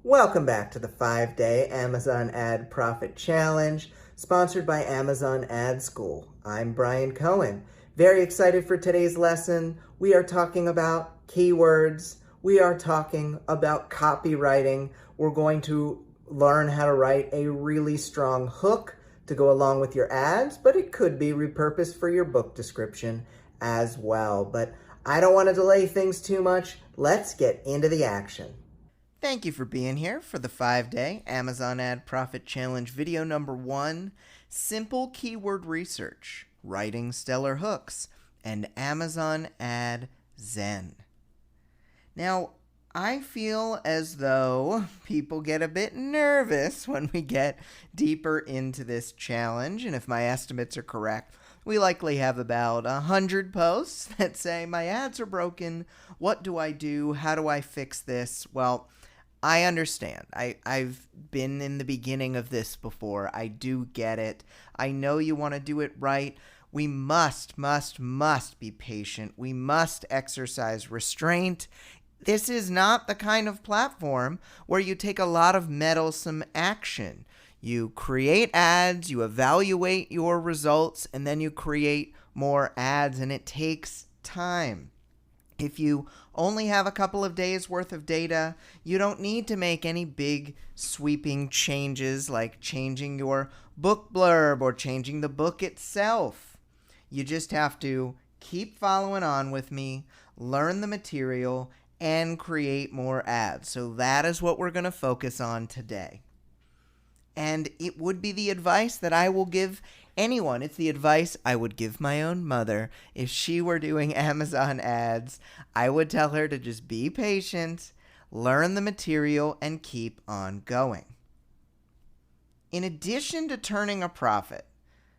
Welcome back to the 5-Day Amazon Ad Profit Challenge, sponsored by Amazon Ad School. I'm Brian Cohen. Very excited for today's lesson. We are talking about keywords. We are talking about copywriting. We're going to learn how to write a really strong hook to go along with your ads, but it could be repurposed for your book description as well. But I don't want to delay things too much. Let's get into the action. Thank you for being here for the 5-Day Amazon Ad Profit Challenge video number 1, Simple Keyword Research, Writing Stellar Hooks, and Amazon Ad Zen. Now, I feel as though people get a bit nervous when we get deeper into this challenge, and if my estimates are correct, we likely have about 100 posts that say, my ads are broken, what do I do, how do I fix this? Well, I understand. I've been in the beginning of this before. I do get it. I know you want to do it right. We must be patient. We must exercise restraint. This is not the kind of platform where you take a lot of meddlesome action. You create ads, you evaluate your results, and then you create more ads, and it takes time. If you only have a couple of days worth of data, you don't need to make any big sweeping changes like changing your book blurb or changing the book itself. You just have to keep following on with me, learn the material, and create more ads. So that is what we're going to focus on today. And it would be the advice that I will give anyone. It's the advice I would give my own mother. If she were doing Amazon ads, I would tell her to just be patient, learn the material, and keep on going. In addition to turning a profit,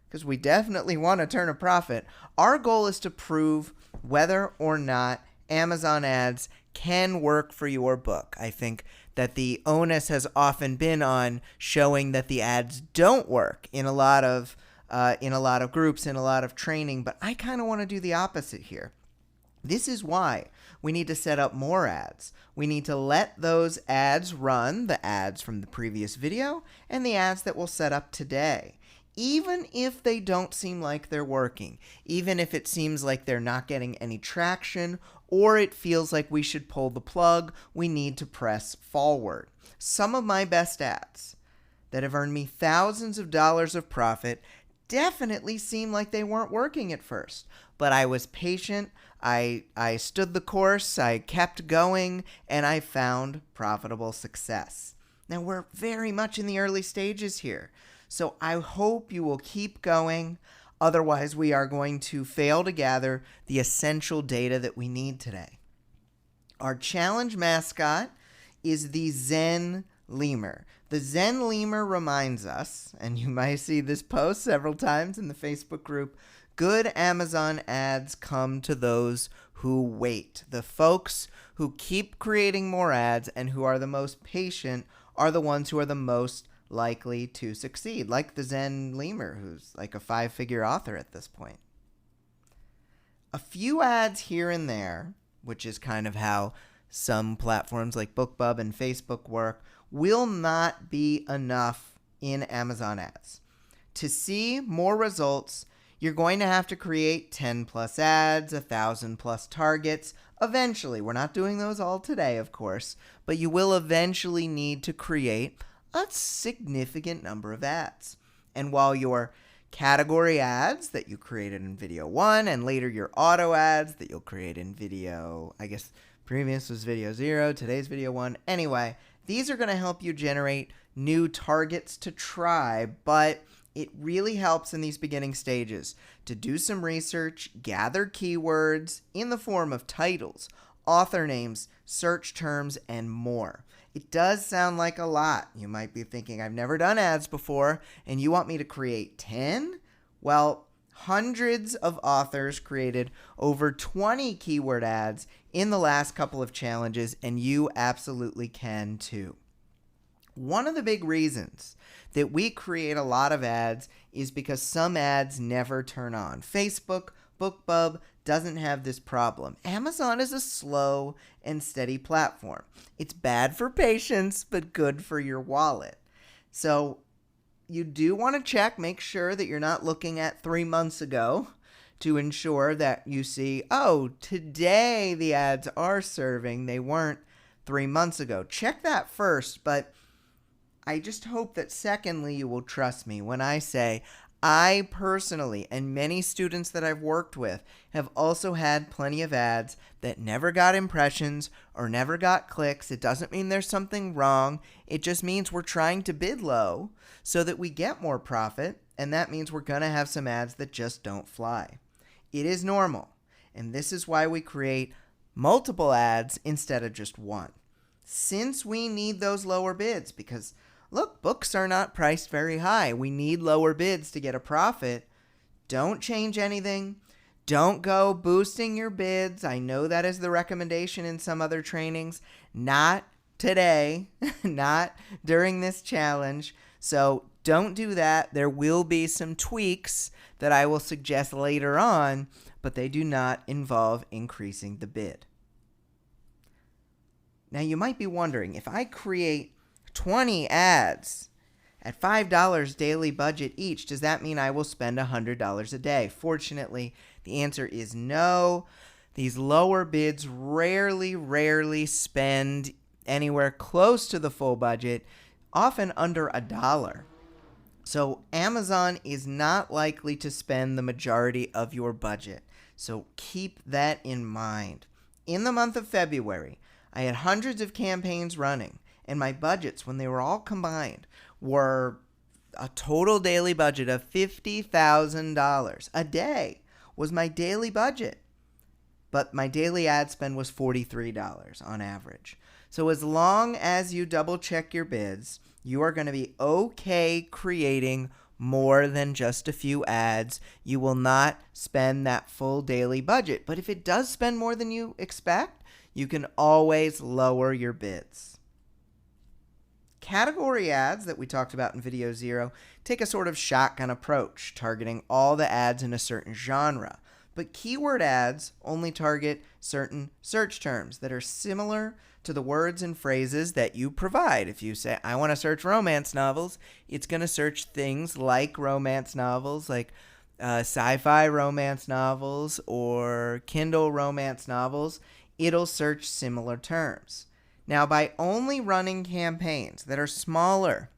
because we definitely want to turn a profit, our goal is to prove whether or not Amazon ads can work for your book. I think that the onus has often been on showing that the ads don't work in a lot of groups, in a lot of training, but I kind of want to do the opposite here. This is why we need to set up more ads. We need to let those ads run, the ads from the previous video and the ads that we'll set up today. Even if they don't seem like they're working, even if it seems like they're not getting any traction, or it feels like we should pull the plug, we need to press forward. Some of my best ads that have earned me thousands of dollars of profit definitely seemed like they weren't working at first, but I was patient, I stood the course, I kept going, and I found profitable success. Now, we're very much in the early stages here, so I hope you will keep going. Otherwise, we are going to fail to gather the essential data that we need today. Our challenge mascot is the Zen Lemur. The Zen Lemur reminds us, and you might see this post several times in the Facebook group, good Amazon ads come to those who wait. The folks who keep creating more ads and who are the most patient are the ones who are the most likely to succeed, like the Zen Lemur, who's like a 5-figure author at this point. A few ads here and there, which is kind of how some platforms like BookBub and Facebook work, will not be enough in Amazon ads. To see more results, you're going to have to create 10 plus ads, 1,000 plus targets. Eventually, we're not doing those all today, of course, but you will eventually need to create a significant number of ads. And while your category ads that you created in video 1 and later your auto ads that you'll create in video, I guess previous was video 0, today's video 1. Anyway, these are going to help you generate new targets to try, but it really helps in these beginning stages to do some research, gather keywords in the form of titles, author names, search terms, and more. It does sound like a lot. You might be thinking, I've never done ads before, and you want me to create 10? Well, hundreds of authors created over 20 keyword ads in the last couple of challenges, and you absolutely can too. One of the big reasons that we create a lot of ads is because some ads never turn on. Facebook BookBub doesn't have this problem. Amazon is a slow and steady platform. It's bad for patience, but good for your wallet. So you do want to check, make sure that you're not looking at 3 months ago to ensure that you see, oh, today the ads are serving. They weren't 3 months ago. Check that first, but I just hope that secondly you will trust me when I say I personally, and many students that I've worked with, have also had plenty of ads that never got impressions or never got clicks. It doesn't mean there's something wrong. It just means we're trying to bid low so that we get more profit, and that means we're going to have some ads that just don't fly. It is normal, and this is why we create multiple ads instead of just one. Since we need those lower bids, because look, books are not priced very high. We need lower bids to get a profit. Don't change anything. Don't go boosting your bids. I know that is the recommendation in some other trainings. Not today, not during this challenge. So don't do that. There will be some tweaks that I will suggest later on, but they do not involve increasing the bid. Now you might be wondering, if I create 20 ads at $5 daily budget each, does that mean I will spend $100 a day? Fortunately, the answer is no. These lower bids rarely spend anywhere close to the full budget, often under $1. So Amazon is not likely to spend the majority of your budget. So keep that in mind. In the month of February, I had hundreds of campaigns running, and my budgets, when they were all combined, were a total daily budget of $50,000. A day was my daily budget, but my daily ad spend was $43 on average. So as long as you double check your bids, you are going to be okay creating more than just a few ads. You will not spend that full daily budget. But if it does spend more than you expect, you can always lower your bids. Category ads that we talked about in video 0 take a sort of shotgun approach, targeting all the ads in a certain genre. But keyword ads only target certain search terms that are similar to the words and phrases that you provide. If you say, I want to search romance novels, it's going to search things like romance novels, like sci-fi romance novels or Kindle romance novels. It'll search similar terms. Now, by only running campaigns that are smaller,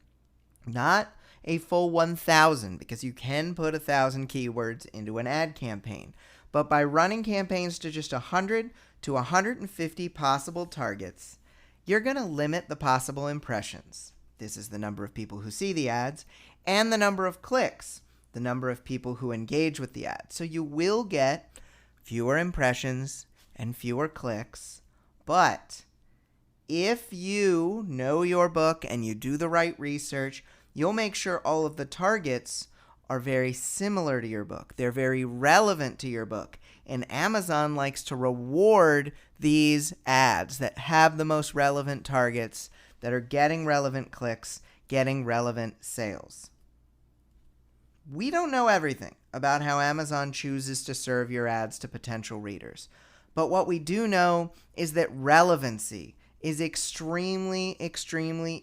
not a full 1,000, because you can put 1,000 keywords into an ad campaign, but by running campaigns to just 100 to 150 possible targets, you're going to limit the possible impressions. This is the number of people who see the ads, and the number of clicks, the number of people who engage with the ad. So you will get fewer impressions and fewer clicks, but if you know your book and you do the right research, you'll make sure all of the targets are very similar to your book. They're very relevant to your book. And Amazon likes to reward these ads that have the most relevant targets, that are getting relevant clicks, getting relevant sales. We don't know everything about how Amazon chooses to serve your ads to potential readers. But what we do know is that relevancy is extremely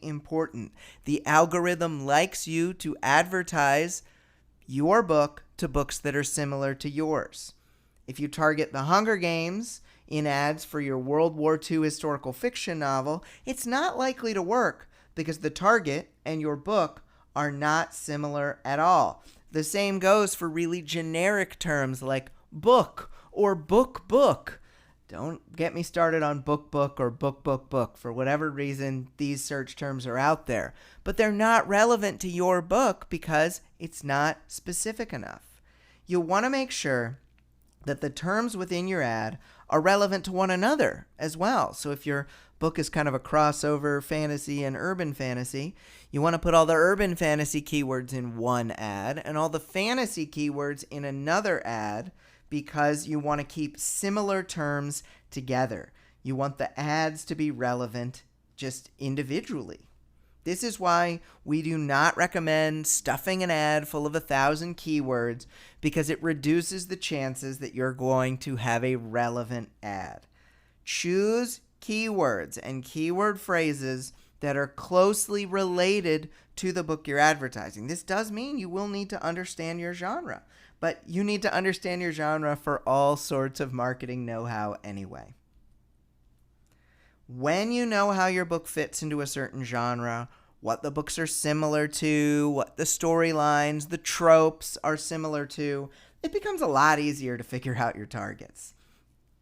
important. The algorithm likes you to advertise your book to books that are similar to yours. If you target The Hunger Games in ads for your World War II historical fiction novel, it's not likely to work because the target and your book are not similar at all. The same goes for really generic terms like book or book. Don't get me started on book or book. For whatever reason, these search terms are out there. But they're not relevant to your book because it's not specific enough. You'll want to make sure that the terms within your ad are relevant to one another as well. So if your book is kind of a crossover fantasy and urban fantasy, you want to put all the urban fantasy keywords in one ad and all the fantasy keywords in another ad, because you want to keep similar terms together. You want the ads to be relevant just individually. This is why we do not recommend stuffing an ad full of 1,000 keywords, because it reduces the chances that you're going to have a relevant ad. Choose keywords and keyword phrases that are closely related to the book you're advertising. This does mean you will need to understand your genre, but you need to understand your genre for all sorts of marketing know-how anyway. When you know how your book fits into a certain genre, what the books are similar to, what the storylines, the tropes are similar to, it becomes a lot easier to figure out your targets.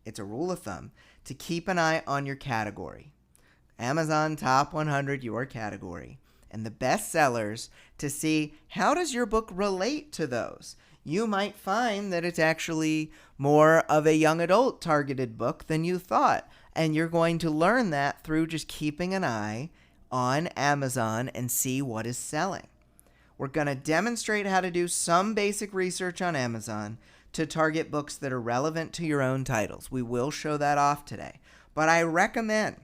It's a rule of thumb to keep an eye on your category. Amazon Top 100, your category, and the best sellers, to see how does your book relate to those. You might find that it's actually more of a young adult targeted book than you thought, and you're going to learn that through just keeping an eye on Amazon and see what is selling. We're going to demonstrate how to do some basic research on Amazon to target books that are relevant to your own titles. We will show that off today, but I recommend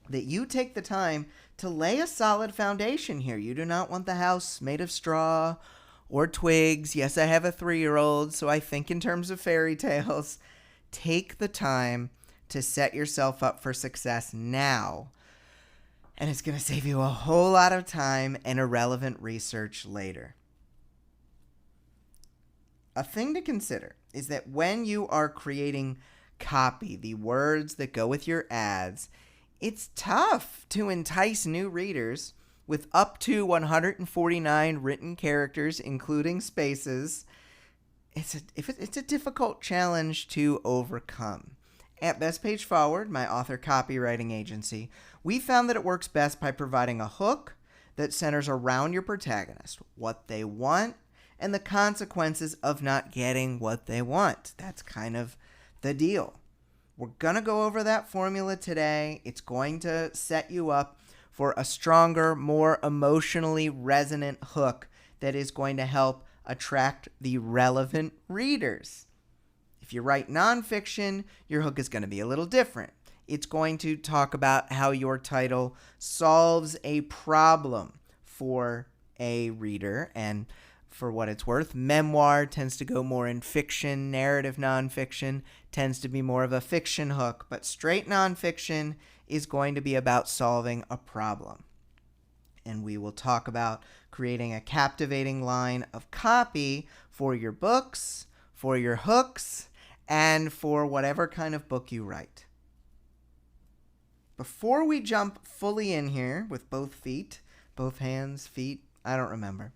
that you take the time to lay a solid foundation here. You do not want the house made of straw or twigs. Yes, I have a 3-year-old, so I think in terms of fairy tales. Take the time to set yourself up for success now, and it's going to save you a whole lot of time and irrelevant research later. A thing to consider is that when you are creating copy, the words that go with your ads, it's tough to entice new readers with up to 149 written characters, including spaces. It's a difficult challenge to overcome. At Best Page Forward, my author copywriting agency, we found that it works best by providing a hook that centers around your protagonist, what they want, and the consequences of not getting what they want. That's kind of the deal. We're going to go over that formula today. It's going to set you up for a stronger, more emotionally resonant hook that is going to help attract the relevant readers. If you write nonfiction, your hook is going to be a little different. It's going to talk about how your title solves a problem for a reader, and for what it's worth, memoir tends to go more in fiction. Narrative nonfiction tends to be more of a fiction hook, but straight nonfiction is going to be about solving a problem. And we will talk about creating a captivating line of copy for your books, for your hooks, and for whatever kind of book you write. Before we jump fully in here with both feet, both hands, feet, I don't remember.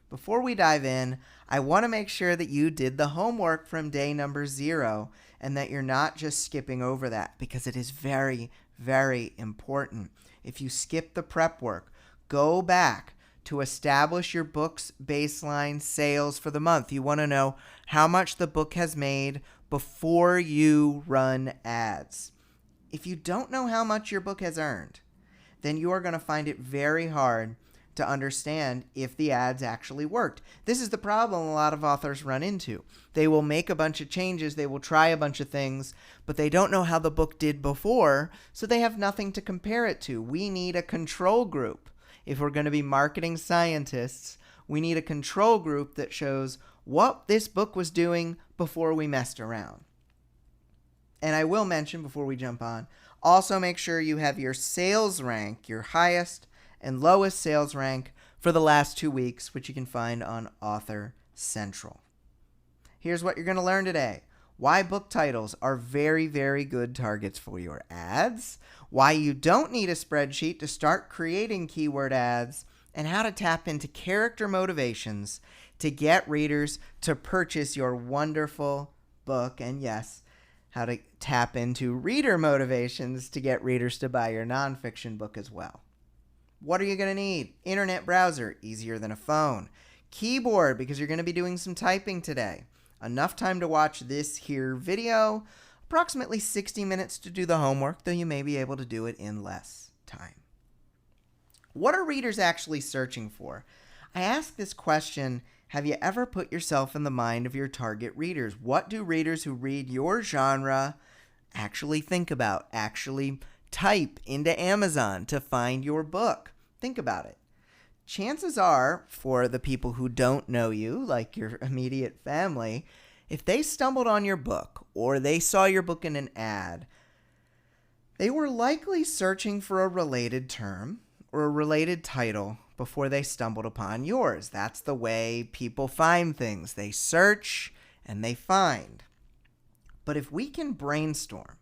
Before we dive in, I want to make sure that you did the homework from day number 0 and that you're not just skipping over that, because it is very, very important. If you skip the prep work, go back to establish your book's baseline sales for the month. You want to know how much the book has made before you run ads. If you don't know how much your book has earned, then you are going to find it very hard to understand if the ads actually worked. This is the problem a lot of authors run into. They will make a bunch of changes, they will try a bunch of things, but they don't know how the book did before, so they have nothing to compare it to. We need a control group. If we're going to be marketing scientists, we need a control group that shows what this book was doing before we messed around. And I will mention before we jump on, also make sure you have your sales rank, your highest and lowest sales rank for the last 2 weeks, which you can find on Author Central. Here's what you're going to learn today. Why book titles are very, very good targets for your ads, why you don't need a spreadsheet to start creating keyword ads, and how to tap into character motivations to get readers to purchase your wonderful book. And yes, how to tap into reader motivations to get readers to buy your nonfiction book as well. What are you going to need? Internet browser, easier than a phone. Keyboard, because you're going to be doing some typing today. Enough time to watch this here video. Approximately 60 minutes to do the homework, though you may be able to do it in less time. What are readers actually searching for? I ask this question, have you ever put yourself in the mind of your target readers? What do readers who read your genre actually think about, actually type into Amazon to find your book? Think about it. Chances are, for the people who don't know you, like your immediate family, if they stumbled on your book or they saw your book in an ad, they were likely searching for a related term or a related title before they stumbled upon yours. That's the way people find things. They search and they find. But if we can brainstorm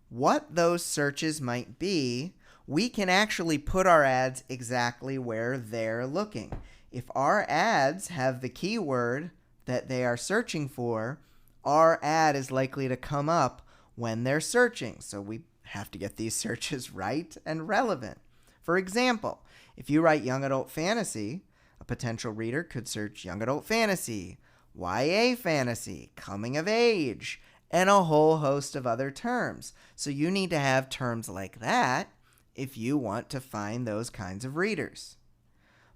what those searches might be, we can actually put our ads exactly where they're looking. If our ads have the keyword that they are searching for, our ad is likely to come up when they're searching. So we have to get these searches right and relevant. For example, if you write young adult fantasy, a potential reader could search young adult fantasy, YA fantasy, coming of age, and a whole host of other terms. So you need to have terms like that if you want to find those kinds of readers.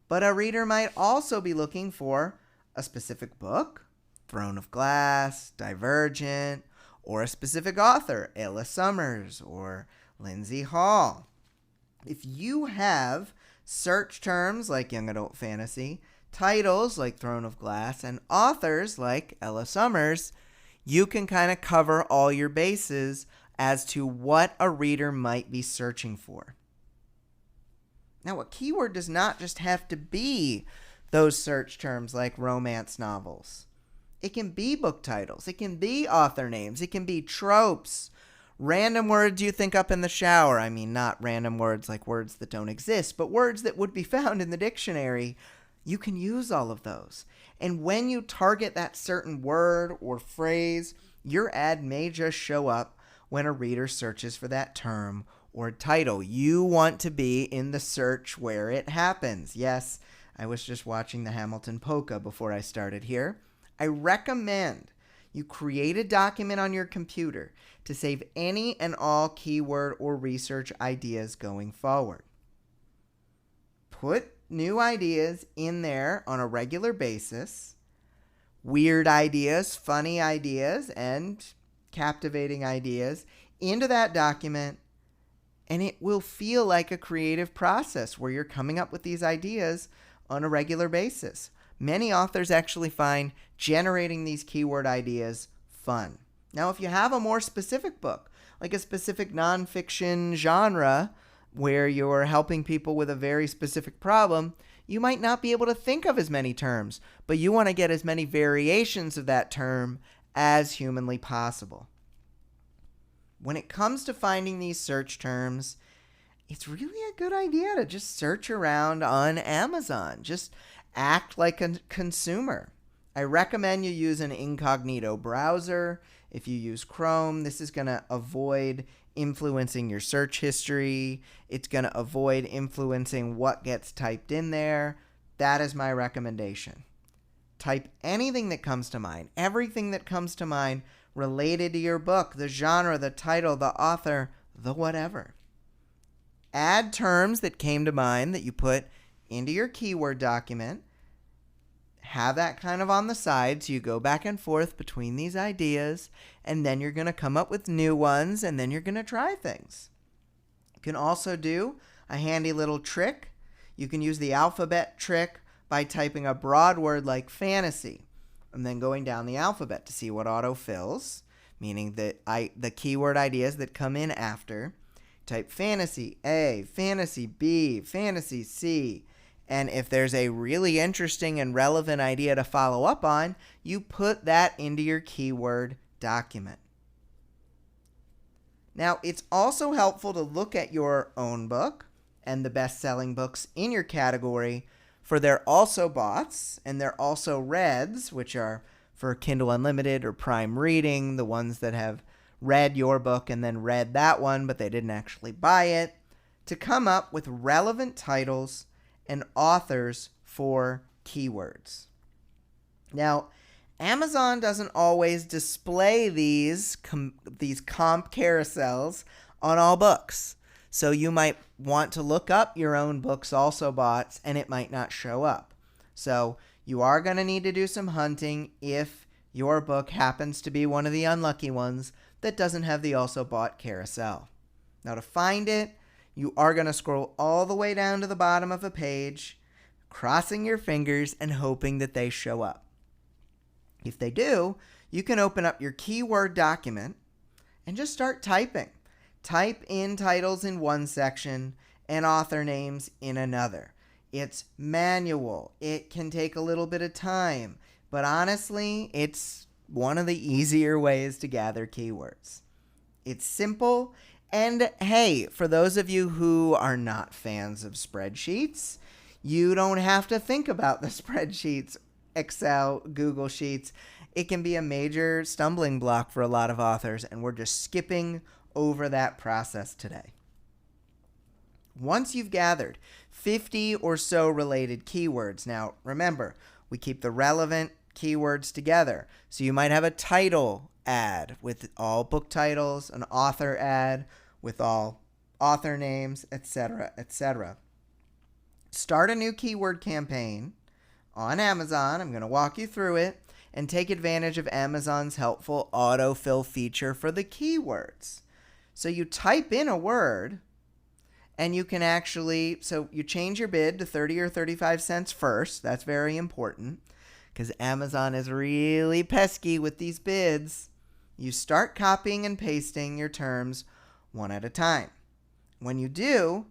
But a reader might also be looking for a specific book, Throne of Glass, Divergent, or a specific author, Ayla Summers or Lindsay Hall. If you have search terms like young adult fantasy, titles like Throne of Glass, and authors like Ayla Summers, you can kind of cover all your bases as to what a reader might be searching for. Now, a keyword does not just have to be those search terms like romance novels. It can be book titles. It can be author names. It can be tropes, random words you think up in the shower. I mean, not random words like words that don't exist, but words that would be found in the dictionary. You can use all of those. And when you target that certain word or phrase, your ad may just show up when a reader searches for that term or title. You want to be in the search where it happens. Yes, I was just watching the Hamilton Polka before I started here. I recommend you create a document on your computer to save any and all keyword or research ideas going forward. Put new ideas in there on a regular basis. Weird ideas, funny ideas, and captivating ideas into that document, and it will feel like a creative process where you're coming up with these ideas on a regular basis. Many authors actually find generating these keyword ideas fun. Now, if you have a more specific book, like a specific nonfiction genre where you're helping people with a very specific problem, you might not be able to think of as many terms, but you want to get as many variations of that term as humanly possible. When it comes to finding these search terms, it's really a good idea to just search around on Amazon. Just act like a consumer. I recommend you use an incognito browser. If you use Chrome, this is going to avoid influencing your search history. It's going to avoid influencing what gets typed in there. That is my recommendation. Type anything that comes to mind, everything that comes to mind related to your book, the genre, the title, the author, the whatever. Add terms that came to mind that you put into your keyword document. Have that kind of on the side so you go back and forth between these ideas, and then you're going to come up with new ones, and then you're going to try things. You can also do a handy little trick. You can use the alphabet trick by typing a broad word like fantasy and then going down the alphabet to see what autofills, meaning that the keyword ideas that come in after. Type fantasy A, fantasy B, fantasy C, and if there's a really interesting and relevant idea to follow up on, you put that into your keyword document. Now, it's also helpful to look at your own book and the best-selling books in your category for their also bots and their also reads, which are for Kindle Unlimited or Prime Reading, the ones that have read your book and then read that one, but they didn't actually buy it, to come up with relevant titles and authors for keywords. Now, Amazon doesn't always display these comp carousels on all books. So you might want to look up your own books also bots and it might not show up. So you are going to need to do some hunting if your book happens to be one of the unlucky ones that doesn't have the also bought carousel. Now to find it, you are going to scroll all the way down to the bottom of a page, crossing your fingers and hoping that they show up. If they do, you can open up your keyword document and just start typing. Type in titles in one section and author names in another. It's manual. It can take a little bit of time, but honestly, it's one of the easier ways to gather keywords. It's simple, and hey, for those of you who are not fans of spreadsheets, you don't have to think about the spreadsheets, Excel, Google Sheets. It can be a major stumbling block for a lot of authors, and we're just skipping over that process today. Once you've gathered 50 or so related keywords, now remember, we keep the relevant keywords together. So you might have a title ad with all book titles, an author ad with all author names, etc., etc. Start a new keyword campaign on Amazon. I'm going to walk you through it and take advantage of Amazon's helpful autofill feature for the keywords. So you type in a word and you can so you change your bid to 30 or 35 cents first. That's very important because Amazon is really pesky with these bids. You start copying and pasting your terms one at a time. When you do,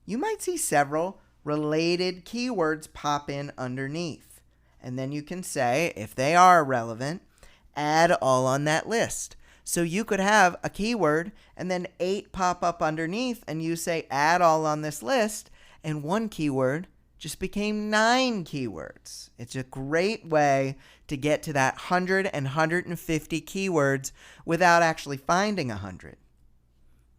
you might see several related keywords pop in underneath. And then you can say, if they are relevant, add all on that list. So you could have a keyword and then 8 pop up underneath and you say add all on this list, and one keyword just became 9 keywords. It's a great way to get to that 100 and 150 keywords without actually finding 100.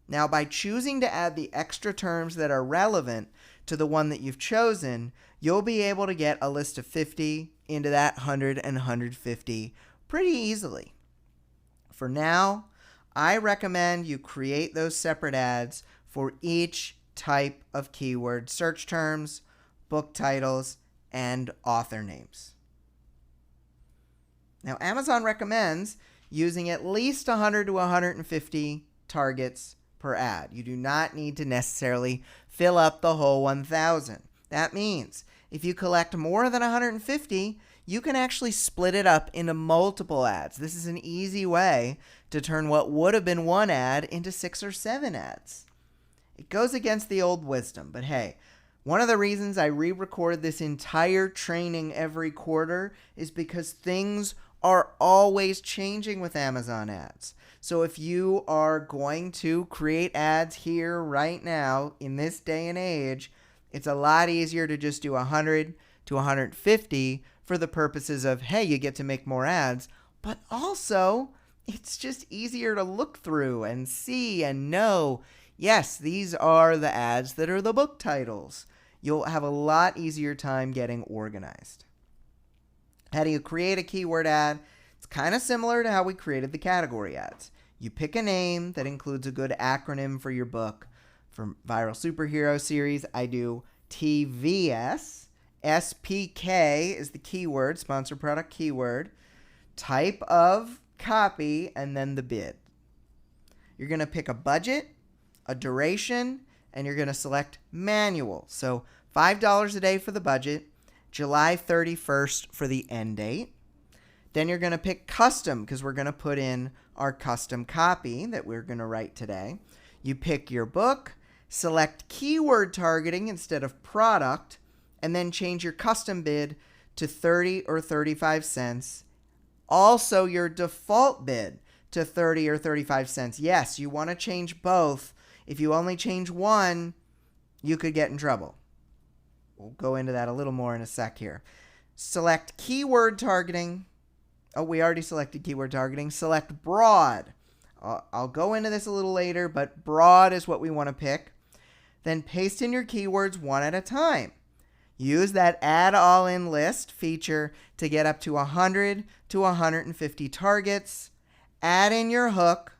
Now, by choosing to add the extra terms that are relevant to the one that you've chosen, you'll be able to get a list of 50 into that 100 and 150 pretty easily. For now, I recommend you create those separate ads for each type of keyword: search terms, book titles, and author names. Now, Amazon recommends using at least 100 to 150 targets per ad. You do not need to necessarily fill up the whole 1,000. That means if you collect more than 150, you can actually split it up into multiple ads. This is an easy way to turn what would have been one ad into 6 or 7 ads. It goes against the old wisdom, but hey, one of the reasons I re-record this entire training every quarter is because things are always changing with Amazon ads. So if you are going to create ads here right now in this day and age, it's a lot easier to just do 100 to 150 for the purposes of, hey, you get to make more ads, but also it's just easier to look through and see and know, yes, these are the ads that are the book titles. You'll have a lot easier time getting organized. How do you create a keyword ad? It's kind of similar to how we created the category ads. You pick a name that includes a good acronym for your book. For Viral Superhero Series, I do TVS. SPK is the keyword, sponsor product keyword. Type of copy, and then the bid. You're going to pick a budget, a duration, and you're going to select manual. So $5 a day for the budget, July 31st for the end date. Then you're going to pick custom because we're going to put in our custom copy that we're going to write today. You pick your book, select keyword targeting instead of product, and then change your custom bid to 30 or 35 cents. Also, your default bid to 30 or 35 cents. Yes, you want to change both. If you only change one, you could get in trouble. We'll go into that a little more in a sec here. Select keyword targeting. Oh, we already selected keyword targeting. Select broad. I'll go into this a little later, but broad is what we want to pick. Then paste in your keywords one at a time. Use that add all in list feature to get up to 100 to 150 targets. Add in your hook.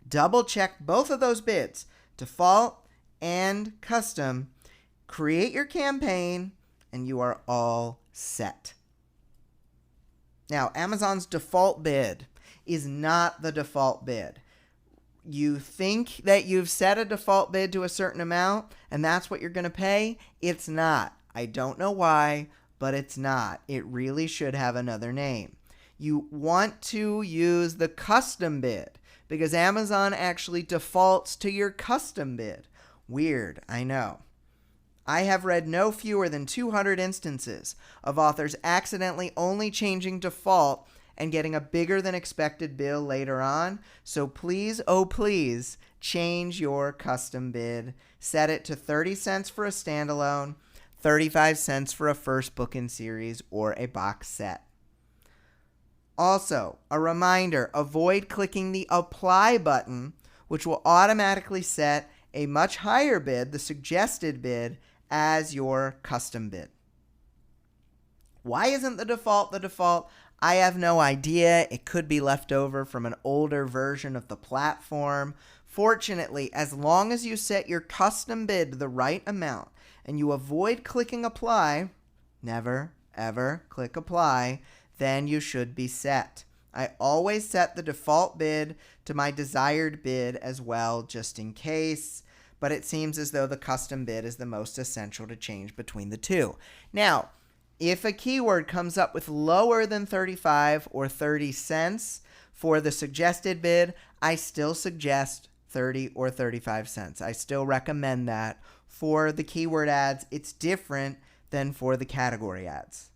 Double check both of those bids, default and custom. Create your campaign, and you are all set. Now, Amazon's default bid is not the default bid. you think that you've set a default bid to a certain amount and that's what you're going to pay. It's not. I don't know why, but it's not. It really should have another name. You want to use the custom bid because Amazon actually defaults to your custom bid. Weird, I know. I have read no fewer than 200 instances of authors accidentally only changing default and getting a bigger than expected bill later on. So please, oh please, change your custom bid. Set it to 30 cents for a standalone, 35 cents for a first book in series or a box set. Also, a reminder, avoid clicking the apply button, which will automatically set a much higher bid, the suggested bid, as your custom bid. Why isn't the default the default? I have no idea. It could be left over from an older version of the platform. Fortunately, as long as you set your custom bid to the right amount and you avoid clicking apply, never, ever click apply, then you should be set. I always set the default bid to my desired bid as well, just in case, but it seems as though the custom bid is the most essential to change between the two. Now, if a keyword comes up with lower than 35 or 30 cents for the suggested bid, I still suggest 30 or 35 cents. I still recommend that. For the keyword ads, it's different than for the category ads.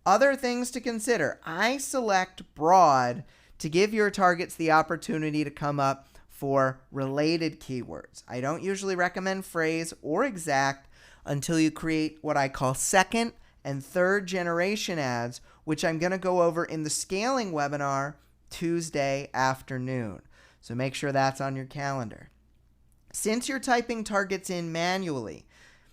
Other things to consider. I select broad to give your targets the opportunity to come up for related keywords. I don't usually recommend phrase or exact until you create what I call second and third generation ads, which I'm going to go over in the scaling webinar Tuesday afternoon. So make sure that's on your calendar. Since you're typing targets in manually,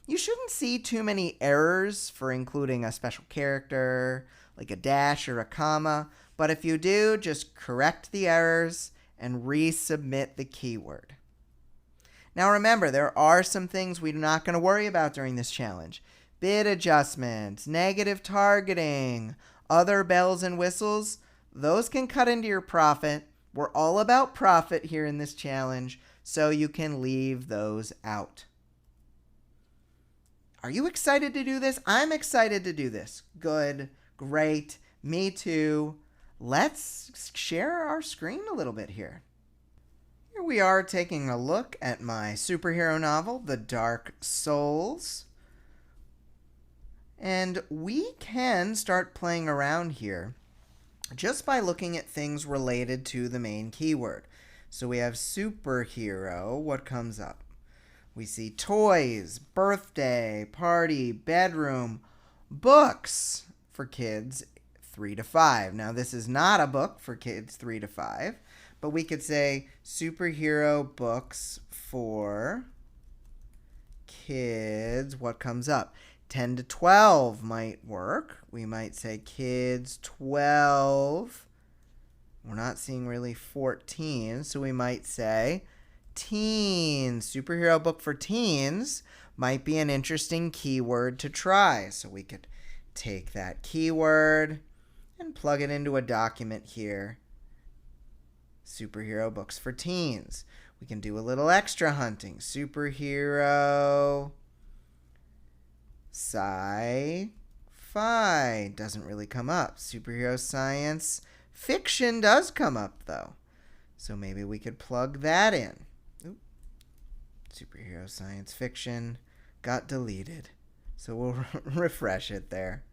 you shouldn't see too many errors for including a special character, like a dash or a comma. But if you do, just correct the errors and resubmit the keyword. Now remember, there are some things we're not going to worry about during this challenge. Bid adjustments, negative targeting, other bells and whistles, those can cut into your profit. We're all about profit here in this challenge, so you can leave those out. Are you excited to do this? I'm excited to do this. Good, great, me too. Let's share our screen a little bit here. Here we are taking a look at my superhero novel, The Dark Souls. And we can start playing around here just by looking at things related to the main keyword. So we have superhero. What comes up? We see toys, birthday, party, bedroom, books for kids 3 to 5. Now, this is not a book for kids 3 to 5, but we could say superhero books for kids. What comes up? 10 to 12 might work. We might say kids 12. We're not seeing really 14, so we might say teens. Superhero book for teens might be an interesting keyword to try. So we could take that keyword and plug it into a document here. Superhero books for teens. We can do a little extra hunting. Superhero sci-fi doesn't really come up. Superhero science fiction does come up though. So maybe we could plug that in. Oop. Superhero science fiction got deleted. So we'll refresh it there.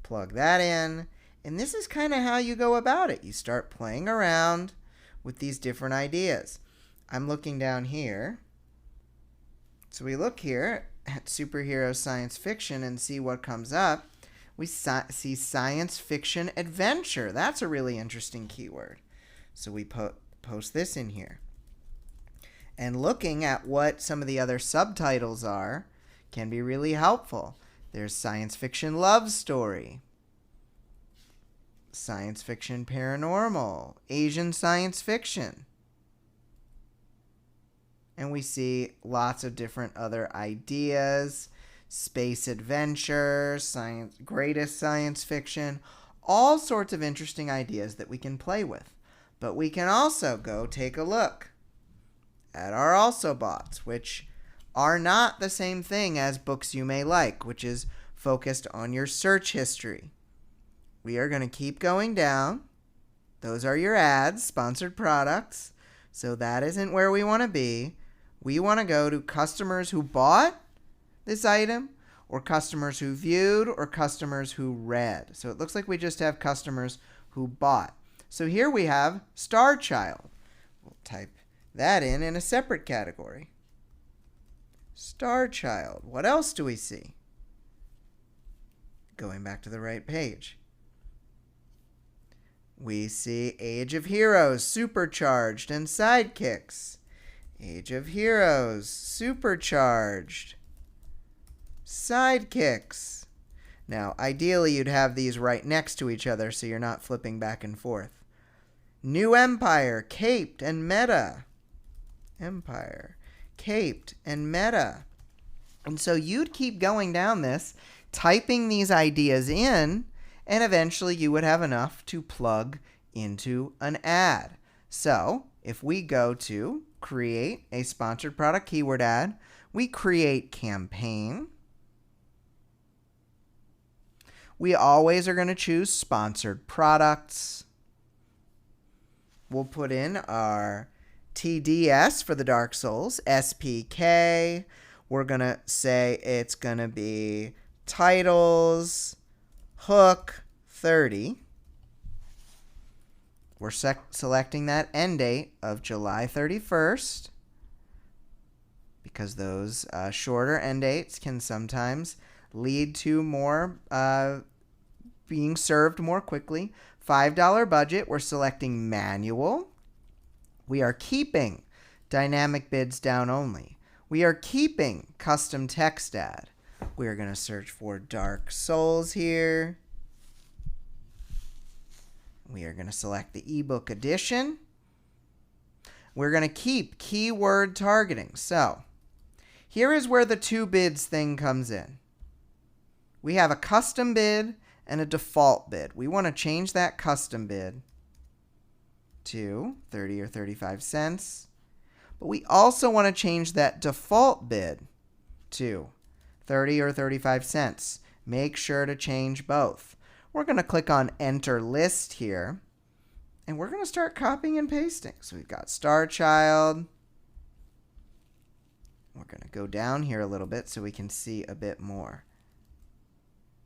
Plug that in. And this is kind of how you go about it. You start playing around with these different ideas. I'm looking down here. So we look here at superhero science fiction and see what comes up. We see science fiction adventure. That's a really interesting keyword. So we post this in here. And looking at what some of the other subtitles are can be really helpful. There's science fiction love story, science fiction paranormal, Asian science fiction. And we see lots of different other ideas, space adventure, greatest science fiction, all sorts of interesting ideas that we can play with. But we can also go take a look at our also bots, which are not the same thing as Books You May Like, which is focused on your search history. We are going to keep going down. Those are your ads, sponsored products. So that isn't where we want to be. We want to go to customers who bought this item, or customers who viewed, or customers who read. So it looks like we just have customers who bought. So here we have Star Child. We'll type that in a separate category. Star Child. What else do we see? Going back to the right page. We see Age of Heroes, Supercharged, and Sidekicks. Age of Heroes, Supercharged, Sidekicks. Now, ideally, you'd have these right next to each other so you're not flipping back and forth. New Empire, Caped, and Meta. Empire, Caped, and Meta. And so you'd keep going down this, typing these ideas in, and eventually you would have enough to plug into an ad. So if we go to create a sponsored product keyword ad, we create campaign. We always are going to choose sponsored products. We'll put in our TDS for the Dark Souls, SPK. We're going to say it's going to be titles, hook 30. We're selecting that end date of July 31st because those shorter end dates can sometimes lead to more being served more quickly. $5 budget, we're selecting manual. We are keeping dynamic bids down only. We are keeping custom text ad. We are going to search for Dark Souls here. We are going to select the ebook edition. We're going to keep keyword targeting. So here is where the two bids thing comes in. We have a custom bid and a default bid. We want to change that custom bid to 30 or 35 cents. But we also want to change that default bid to 30 or 35 cents. Make sure to change both. We're going to click on Enter List here, and we're going to start copying and pasting. So we've got Star Child. We're going to go down here a little bit so we can see a bit more.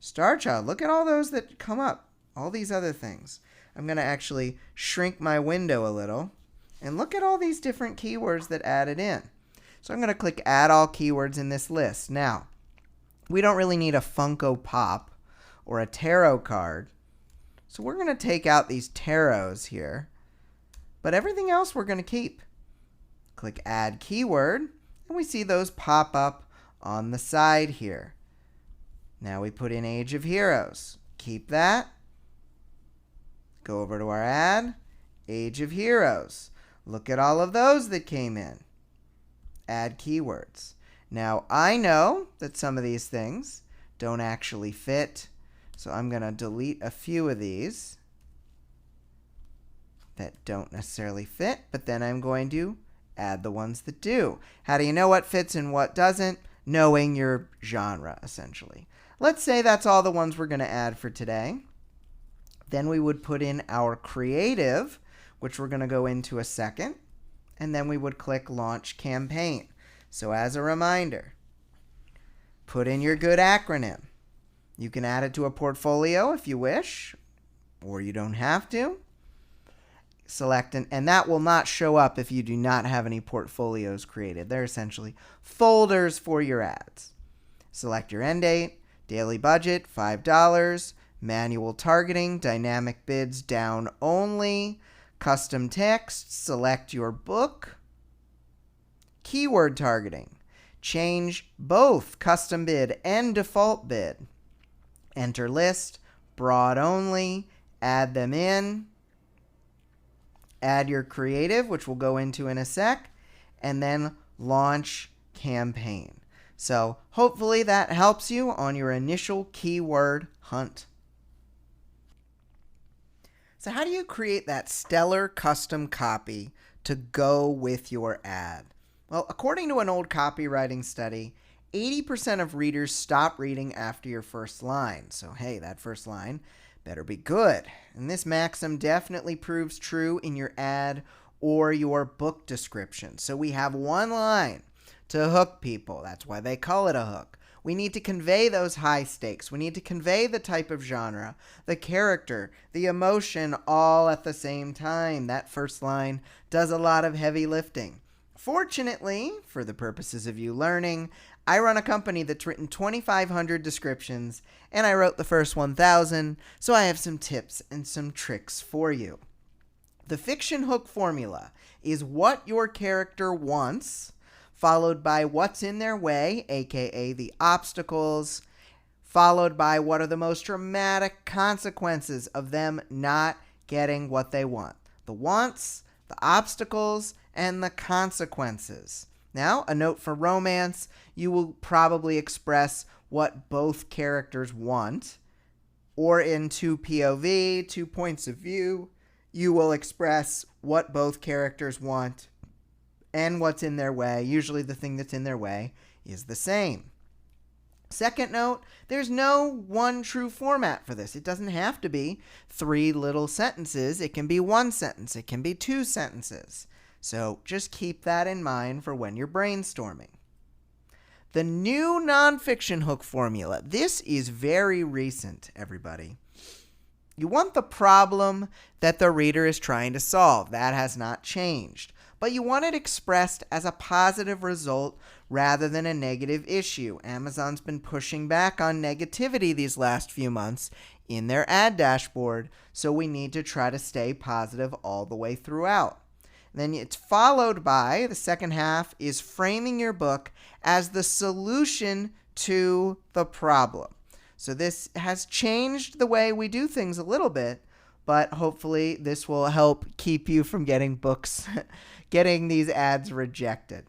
Star Child, look at all those that come up, all these other things. I'm going to actually shrink my window a little, and look at all these different keywords that added in. So I'm going to click Add All Keywords in this list. Now, we don't really need a Funko Pop or a tarot card. So we're going to take out these tarots here. But everything else we're going to keep. Click Add Keyword, and we see those pop up on the side here. Now we put in Age of Heroes. Keep that. Go over to our ad. Age of Heroes. Look at all of those that came in. Add keywords. Now I know that some of these things don't actually fit. So I'm going to delete a few of these that don't necessarily fit, but then I'm going to add the ones that do. How do you know what fits and what doesn't? Knowing your genre, essentially. Let's say that's all the ones we're going to add for today. Then we would put in our creative, which we're going to go into a second, and then we would click Launch Campaign. So as a reminder, put in your good acronym. You can add it to a portfolio if you wish, or you don't have to. Select and that will not show up if you do not have any portfolios created. They're essentially folders for your ads. Select your end date, daily budget, $5, manual targeting, dynamic bids down only, custom text, select your book, keyword targeting, change both custom bid and default bid. Enter list, broad only, add them in, add your creative, which we'll go into in a sec, and then launch campaign. So hopefully that helps you on your initial keyword hunt. So how do you create that stellar custom copy to go with your ad? Well, according to an old copywriting study, 80% of readers stop reading after your first line. So, hey, that first line better be good. And this maxim definitely proves true in your ad or your book description. So we have one line to hook people. That's why they call it a hook. We need to convey those high stakes. We need to convey the type of genre, the character, the emotion all at the same time. That first line does a lot of heavy lifting. Fortunately, for the purposes of you learning, I run a company that's written 2,500 descriptions, and I wrote the first 1,000, so I have some tips and some tricks for you. The fiction hook formula is what your character wants, followed by what's in their way, aka the obstacles, followed by what are the most dramatic consequences of them not getting what they want. The wants, the obstacles, and the consequences. Now, a note for romance, you will probably express what both characters want, or in 2 POV, 2 points of view, you will express what both characters want and what's in their way. Usually the thing that's in their way is the same. Second note, there's no one true format for this. It doesn't have to be 3 little sentences. It can be 1 sentence. It can be 2 sentences. So just keep that in mind for when you're brainstorming. The new nonfiction hook formula. This is very recent, everybody. You want the problem that the reader is trying to solve. That has not changed. But you want it expressed as a positive result rather than a negative issue. Amazon's been pushing back on negativity these last few months in their ad dashboard, so we need to try to stay positive all the way throughout. Then it's followed by, the second half is framing your book as the solution to the problem. So this has changed the way we do things a little bit, but hopefully this will help keep you from getting these ads rejected.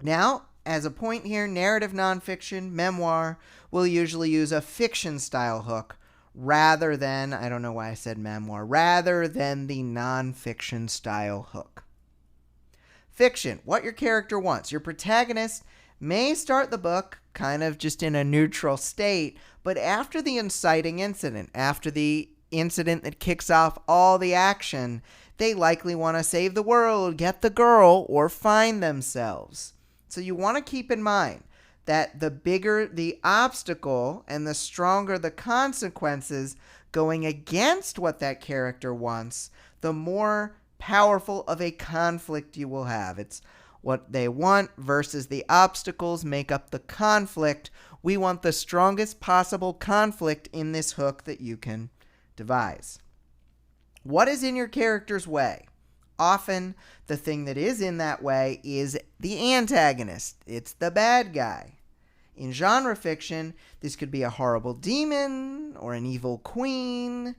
Now, as a point here, narrative nonfiction, memoir, will usually use a fiction style hook rather than, I don't know why I said memoir, rather than the nonfiction style hook. Fiction, what your character wants. Your protagonist may start the book kind of just in a neutral state, but after the inciting incident, after the incident that kicks off all the action, they likely want to save the world, get the girl, or find themselves. So you want to keep in mind that the bigger the obstacle and the stronger the consequences going against what that character wants, the more powerful of a conflict you will have. It's what they want versus the obstacles make up the conflict. We want the strongest possible conflict in this hook that you can devise. What is in your character's way? Often, the thing that is in that way is the antagonist. It's the bad guy. In genre fiction, this could be a horrible demon or an evil queen.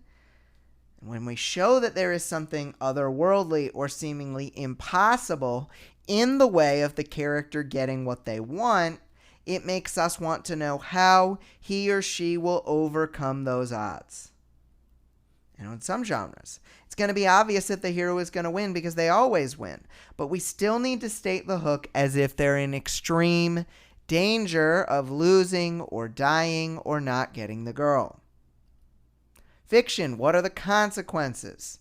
When we show that there is something otherworldly or seemingly impossible in the way of the character getting what they want, it makes us want to know how he or she will overcome those odds. In some genres, it's going to be obvious that the hero is going to win because they always win. But we still need to state the hook as if they're in extreme danger of losing or dying or not getting the girl. Fiction, what are the consequences?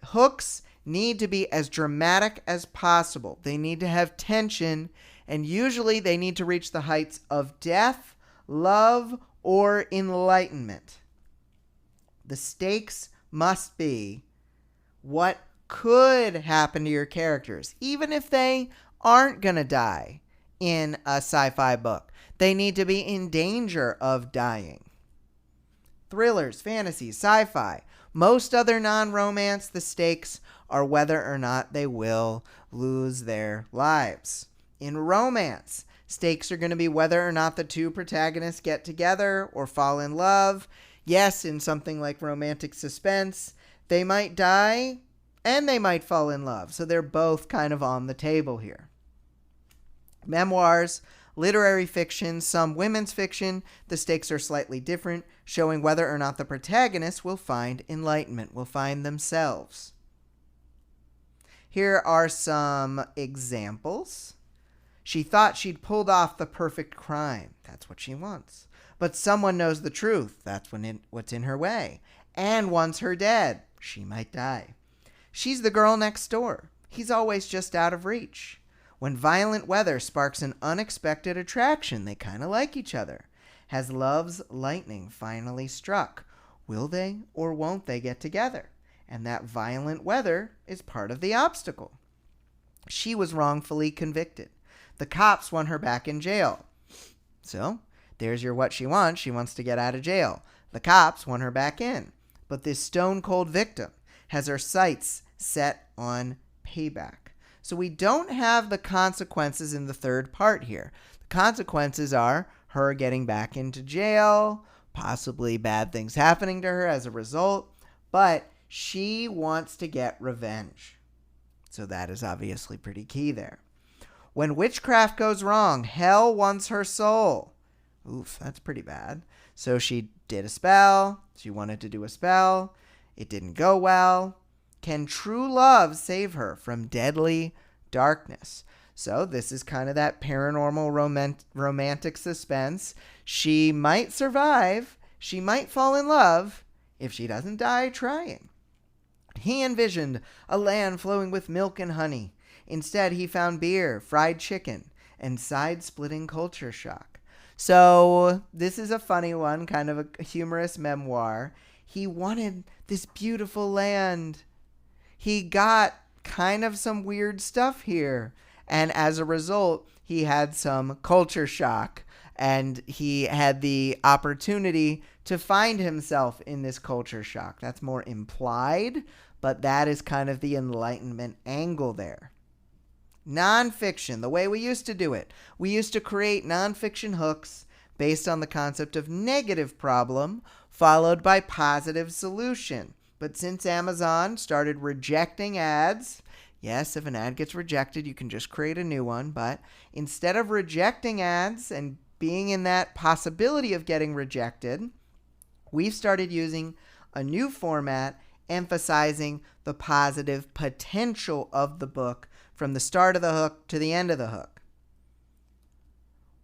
Hooks need to be as dramatic as possible. They need to have tension, and usually they need to reach the heights of death, love, or enlightenment. The stakes must be what could happen to your characters, even if they aren't going to die in a sci-fi book. They need to be in danger of dying. Thrillers, fantasies, sci-fi, most other non-romance, the stakes are whether or not they will lose their lives. In romance, stakes are going to be whether or not the two protagonists get together or fall in love. Yes, in something like romantic suspense, they might die and they might fall in love. So they're both kind of on the table here. Memoirs, Literary fiction, some women's fiction, the stakes are slightly different, showing whether or not the protagonist will find enlightenment, will find themselves. Here are some examples. She thought she'd pulled off the perfect crime. That's what she wants. But someone knows the truth. That's what's in her way. And wants her dead. She might die. She's the girl next door. He's always just out of reach. When violent weather sparks an unexpected attraction, they kind of like each other. Has love's lightning finally struck? Will they or won't they get together? And that violent weather is part of the obstacle. She was wrongfully convicted. The cops want her back in jail. So, there's your what she wants. She wants to get out of jail. The cops want her back in. But this stone-cold victim has her sights set on payback. So we don't have the consequences in the third part here. The consequences are her getting back into jail, possibly bad things happening to her as a result, but she wants to get revenge. So that is obviously pretty key there. When witchcraft goes wrong, hell wants her soul. Oof, that's pretty bad. So she did a spell. She wanted to do a spell. It didn't go well. Can true love save her from deadly darkness? So this is kind of that paranormal romantic suspense. She might survive. She might fall in love if she doesn't die trying. He envisioned a land flowing with milk and honey. Instead, he found beer, fried chicken, and side-splitting culture shock. So this is a funny one, kind of a humorous memoir. He wanted this beautiful land. He got kind of some weird stuff here. And as a result, he had some culture shock. And he had the opportunity to find himself in this culture shock. That's more implied, but that is kind of the Enlightenment angle there. Nonfiction, the way we used to do it. We used to create nonfiction hooks based on the concept of negative problem followed by positive solution. But since Amazon started rejecting ads, yes, if an ad gets rejected, you can just create a new one. But instead of rejecting ads and being in that possibility of getting rejected, we've started using a new format emphasizing the positive potential of the book from the start of the hook to the end of the hook.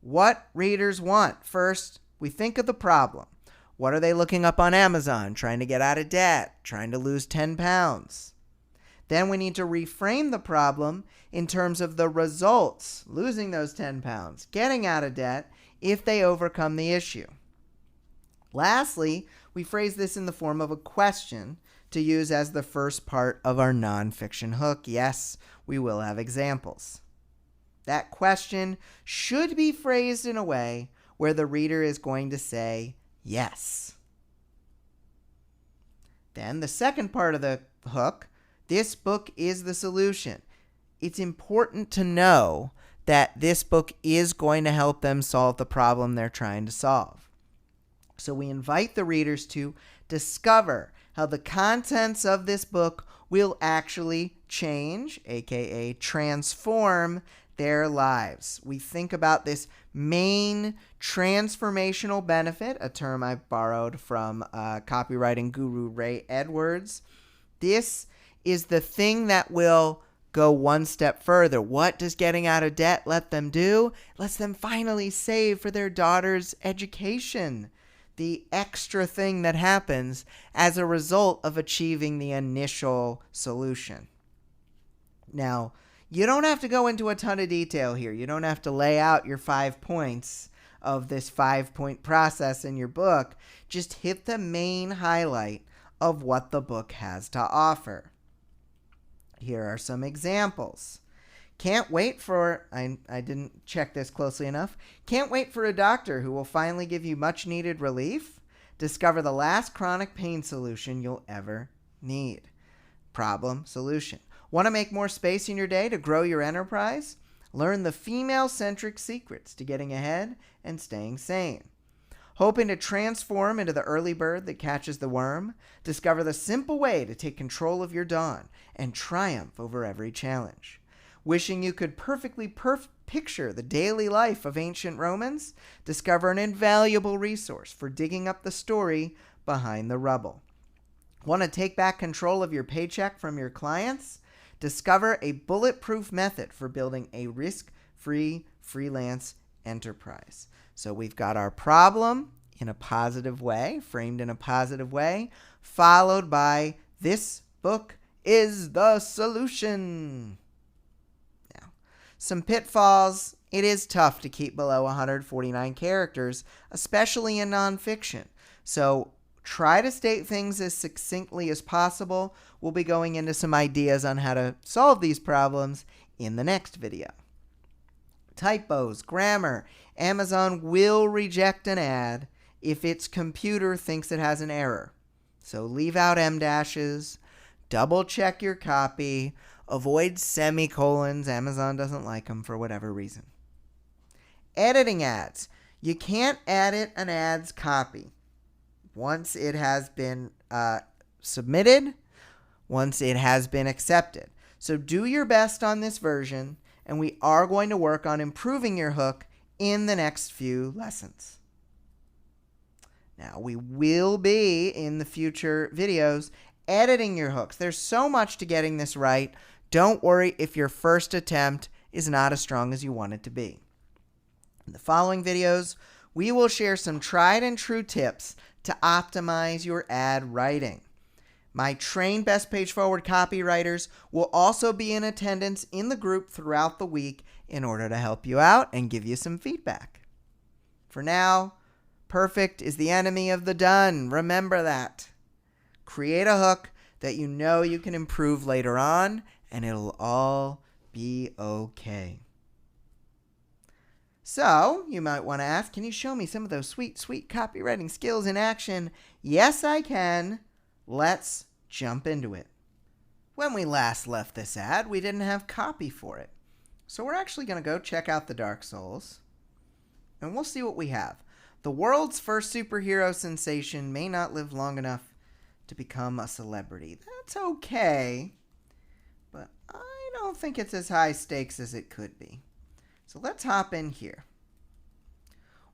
What readers want? First, we think of the problem. What are they looking up on Amazon? Trying to get out of debt, trying to lose 10 pounds. Then we need to reframe the problem in terms of the results, losing those 10 pounds, getting out of debt if they overcome the issue. Lastly, we phrase this in the form of a question to use as the first part of our nonfiction hook. Yes, we will have examples. That question should be phrased in a way where the reader is going to say yes. Then the second part of the hook, this book is the solution. It's important to know that this book is going to help them solve the problem they're trying to solve. So we invite the readers to discover how the contents of this book will actually change, aka transform, their lives. We think about this main transformational benefit, a term I borrowed from copywriting guru Ray Edwards. This is the thing that will go one step further. What does getting out of debt let them do? It lets them finally save for their daughter's education. The extra thing that happens as a result of achieving the initial solution. Now, you don't have to go into a ton of detail here. You don't have to lay out your 5 points of this 5-point process in your book. Just hit the main highlight of what the book has to offer. Here are some examples. Can't wait for, I didn't check this closely enough. Can't wait for a doctor who will finally give you much needed relief. Discover the last chronic pain solution you'll ever need. Problem, solution. Want to make more space in your day to grow your enterprise? Learn the female-centric secrets to getting ahead and staying sane. Hoping to transform into the early bird that catches the worm? Discover the simple way to take control of your dawn and triumph over every challenge. Wishing you could perfectly picture the daily life of ancient Romans? Discover an invaluable resource for digging up the story behind the rubble. Want to take back control of your paycheck from your clients? Discover a bulletproof method for building a risk-free freelance enterprise. So we've got our problem in a positive way, framed in a positive way, followed by this book is the solution. Now, some pitfalls. It is tough to keep below 149 characters, especially in nonfiction. So try to state things as succinctly as possible. We'll be going into some ideas on how to solve these problems in the next video. Typos, grammar. Amazon will reject an ad if its computer thinks it has an error. So leave out em dashes, double check your copy, avoid semicolons. Amazon doesn't like them for whatever reason. Editing ads. You can't edit an ad's copy once it has been submitted, once it has been accepted. So do your best on this version, and we are going to work on improving your hook in the next few lessons. Now, we will be, in the future videos, editing your hooks. There's so much to getting this right. Don't worry if your first attempt is not as strong as you want it to be. In the following videos, we will share some tried and true tips to optimize your ad writing. My trained Best Page Forward copywriters will also be in attendance in the group throughout the week in order to help you out and give you some feedback. For now, perfect is the enemy of the done. Remember that. Create a hook that you know you can improve later on, and it'll all be okay. So, you might want to ask, can you show me some of those sweet, sweet copywriting skills in action? Yes, I can. Let's jump into it. When we last left this ad, we didn't have copy for it. So we're actually going to go check out the Dark Souls, and we'll see what we have. The world's first superhero sensation may not live long enough to become a celebrity. That's okay, but I don't think it's as high stakes as it could be. So let's hop in here.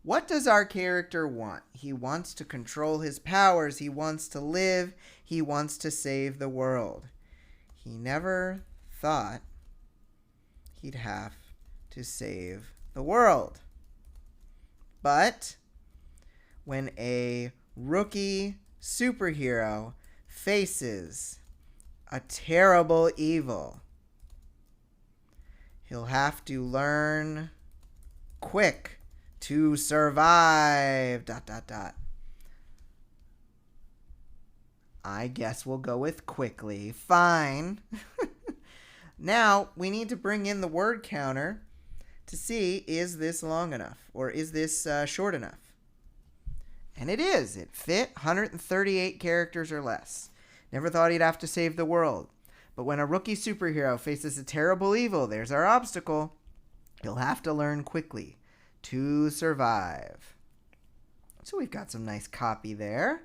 What does our character want? He wants to control his powers. He wants to live. He wants to save the world. He never thought he'd have to save the world. But when a rookie superhero faces a terrible evil, he'll have to learn quick to survive, ... I guess we'll go with quickly. Fine. Now, we need to bring in the word counter to see, is this long enough? Or is this short enough? And it is. It fit 138 characters or less. Never thought he'd have to save the world. But when a rookie superhero faces a terrible evil, there's our obstacle. He'll have to learn quickly to survive. So we've got some nice copy there.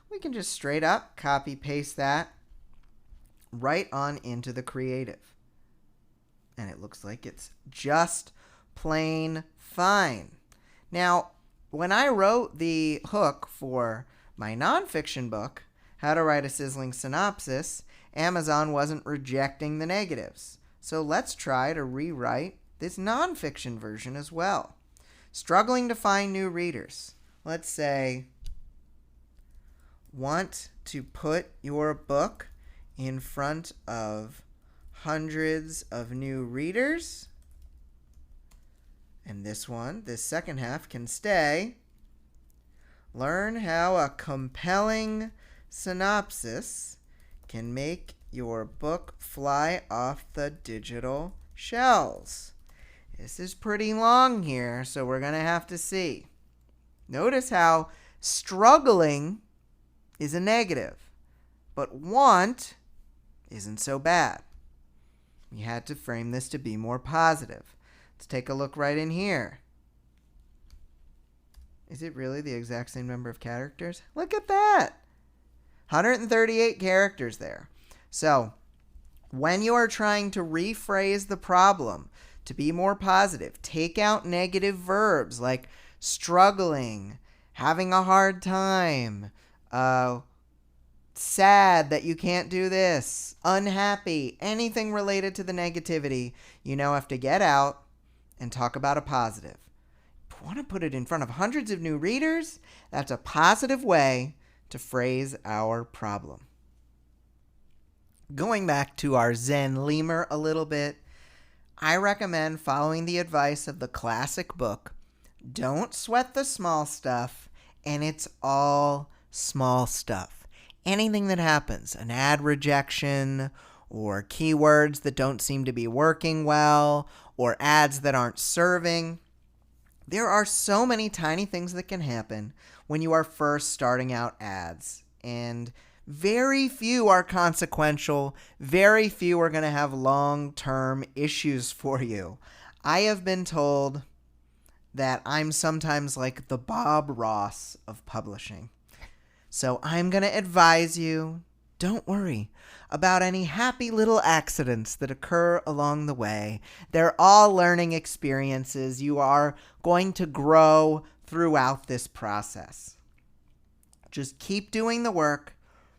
We can just straight up copy paste that right on into the creative. And it looks like it's just plain fine. Now, when I wrote the hook for my nonfiction book, How to Write a Sizzling Synopsis, Amazon wasn't rejecting the negatives. So let's try to rewrite this nonfiction version as well. Struggling to find new readers. Let's say, want to put your book in front of hundreds of new readers. And this second half can stay. Learn how a compelling synopsis can make your book fly off the digital shelves. This is pretty long here, so we're going to have to see. Notice how struggling is a negative, but want isn't so bad. We had to frame this to be more positive. Let's take a look right in here. Is it really the exact same number of characters? Look at that. 138 characters there. So When you are trying to rephrase the problem to be more positive, take out negative verbs like struggling, having a hard time, sad that you can't do this, unhappy, anything related to the negativity, you now have to get out and talk about a positive. Want to put it in front of hundreds of new readers? That's a positive way to phrase our problem. Going back to our Zen lemur a little bit, I recommend following the advice of the classic book, Don't Sweat the Small Stuff, and it's all small stuff. Anything that happens, an ad rejection, or keywords that don't seem to be working well, or ads that aren't serving. There are so many tiny things that can happen when you are first starting out ads, and very few are consequential. Very few are going to have long-term issues for you. I have been told that I'm sometimes like the Bob Ross of publishing. So I'm going to advise you, don't worry about any happy little accidents that occur along the way. They're all learning experiences. You are going to grow throughout this process. Just keep doing the work.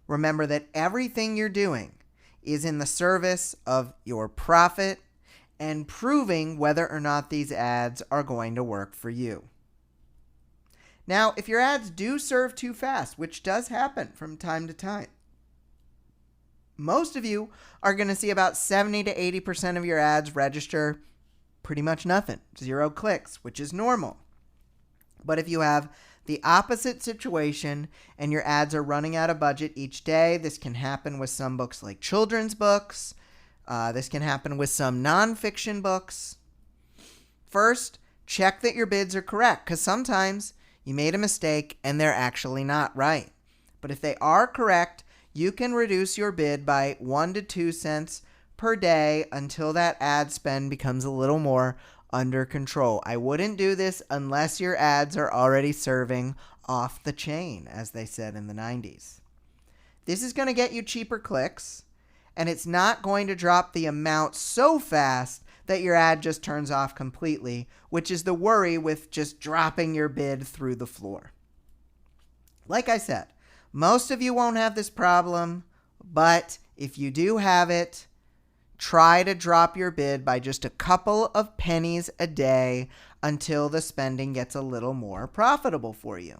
Remember that everything you're doing is in the service of your profit and proving whether or not these ads are going to work for you. Now, if your ads do serve too fast, which does happen from time to time, most of you are going to see about 70 to 80% of your ads register pretty much nothing, 0 clicks, which is normal. But if you have the opposite situation and your ads are running out of budget each day, this can happen with some books like children's books. This can happen with some nonfiction books. First, check that your bids are correct, because sometimes you made a mistake and they're actually not right. But if they are correct, you can reduce your bid by 1 to 2 cents per day until that ad spend becomes a little more under control. I wouldn't do this unless your ads are already serving off the chain, as they said in the 90s. This is going to get you cheaper clicks, and it's not going to drop the amount so fast that your ad just turns off completely, which is the worry with just dropping your bid through the floor. Like I said, most of you won't have this problem, but if you do have it, try to drop your bid by just a couple of pennies a day until the spending gets a little more profitable for you.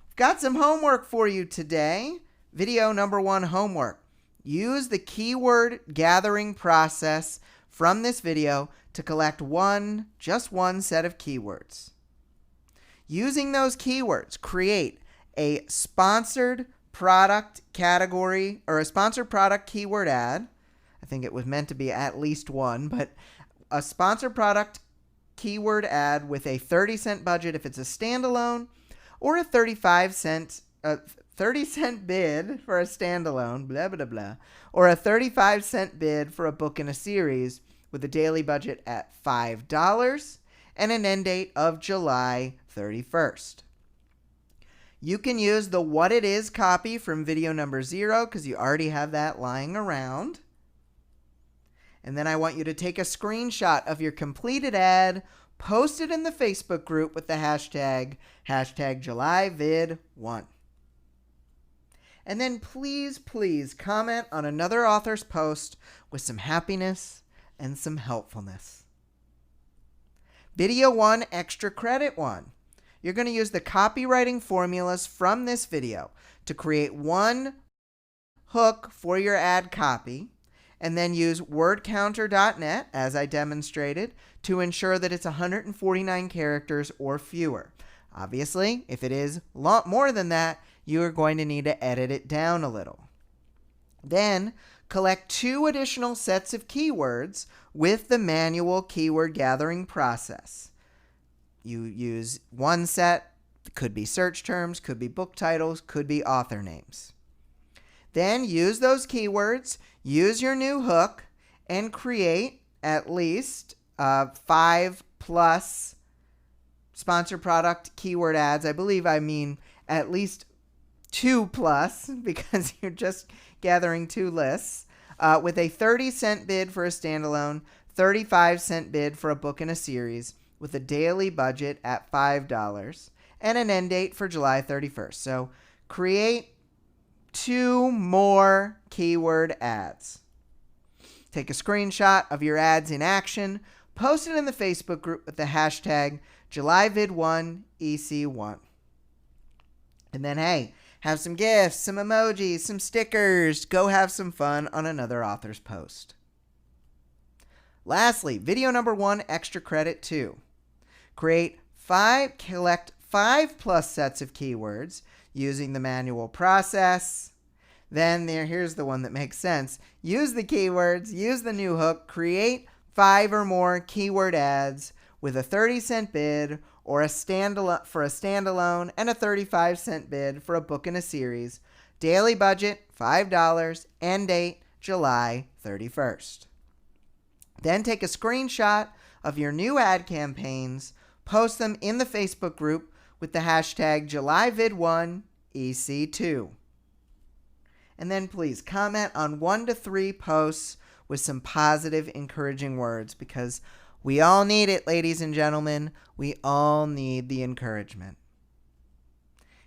We've got some homework for you today. Video number 1 homework. Use the keyword gathering process from this video to collect just one set of keywords. Using those keywords, create a sponsored product category or a sponsored product keyword ad. I think it was meant to be at least one, but a sponsored product keyword ad with a 30-cent budget if it's a standalone, or a 30-cent bid for a standalone, blah, blah, blah, or a 35-cent bid for a book in a series with a daily budget at $5 and an end date of July 31st. You can use the What It Is copy from video number 0 because you already have that lying around. And then I want you to take a screenshot of your completed ad, post it in the Facebook group with the hashtag JulyVid1. And then please comment on another author's post with some happiness and some helpfulness. Video 1, extra credit 1. You're going to use the copywriting formulas from this video to create one hook for your ad copy, and then use wordcounter.net, as I demonstrated, to ensure that it's 149 characters or fewer. Obviously, if it is a lot more than that, you are going to need to edit it down a little. Then, collect 2 additional sets of keywords with the manual keyword gathering process. You use one set, could be search terms, could be book titles, could be author names. Then use those keywords, use your new hook, and create at least 5+ sponsored product keyword ads. I believe I mean at least 2+ because you're just gathering 2 lists. with a 30-cent bid for a standalone, 35-cent bid for a book in a series, with a daily budget at $5 and an end date for July 31st. So create 2 more keyword ads. Take a screenshot of your ads in action, post it in the Facebook group with the hashtag JulyVid1EC1. And then, hey, have some gifts, some emojis, some stickers. Go have some fun on another author's post. Lastly, video number 1, extra credit 2. Collect 5+ sets of keywords using the manual process. Then here's the one that makes sense. Use the keywords, use the new hook, create 5 or more keyword ads with a 30-cent bid or a standalone and a 35-cent bid for a book in a series. Daily budget, $5, end date, July 31st. Then take a screenshot of your new ad campaigns, post them in the Facebook group with the hashtag JulyVid1EC2. And then please comment on 1 to 3 posts with some positive, encouraging words, because we all need it, ladies and gentlemen. We all need the encouragement.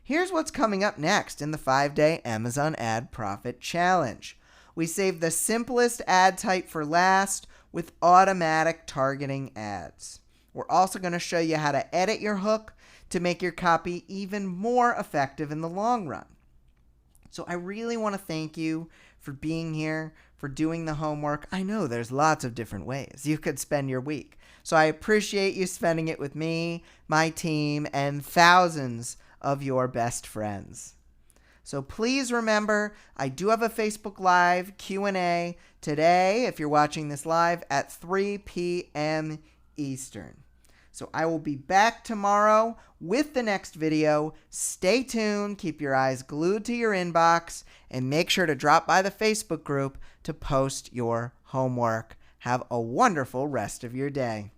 Here's what's coming up next in the 5-day Amazon Ad Profit Challenge. We saved the simplest ad type for last with automatic targeting ads. We're also going to show you how to edit your hook to make your copy even more effective in the long run. So I really want to thank you for being here, for doing the homework. I know there's lots of different ways you could spend your week. So I appreciate you spending it with me, my team, and thousands of your best friends. So please remember, I do have a Facebook Live Q&A today, if you're watching this live, at 3 p.m. Eastern. So I will be back tomorrow with the next video. Stay tuned, keep your eyes glued to your inbox, and make sure to drop by the Facebook group to post your homework. Have a wonderful rest of your day.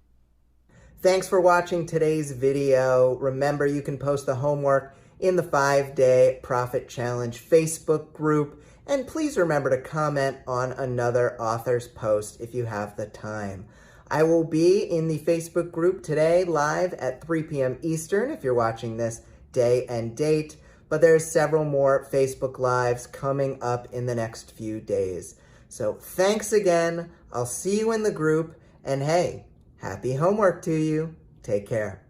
Thanks for watching today's video. Remember, you can post the homework in the 5-day Profit Challenge Facebook group. And please remember to comment on another author's post if you have the time. I will be in the Facebook group today live at 3 p.m. Eastern if you're watching this day and date, but there's several more Facebook Lives coming up in the next few days. So thanks again. I'll see you in the group, and hey, happy homework to you. Take care.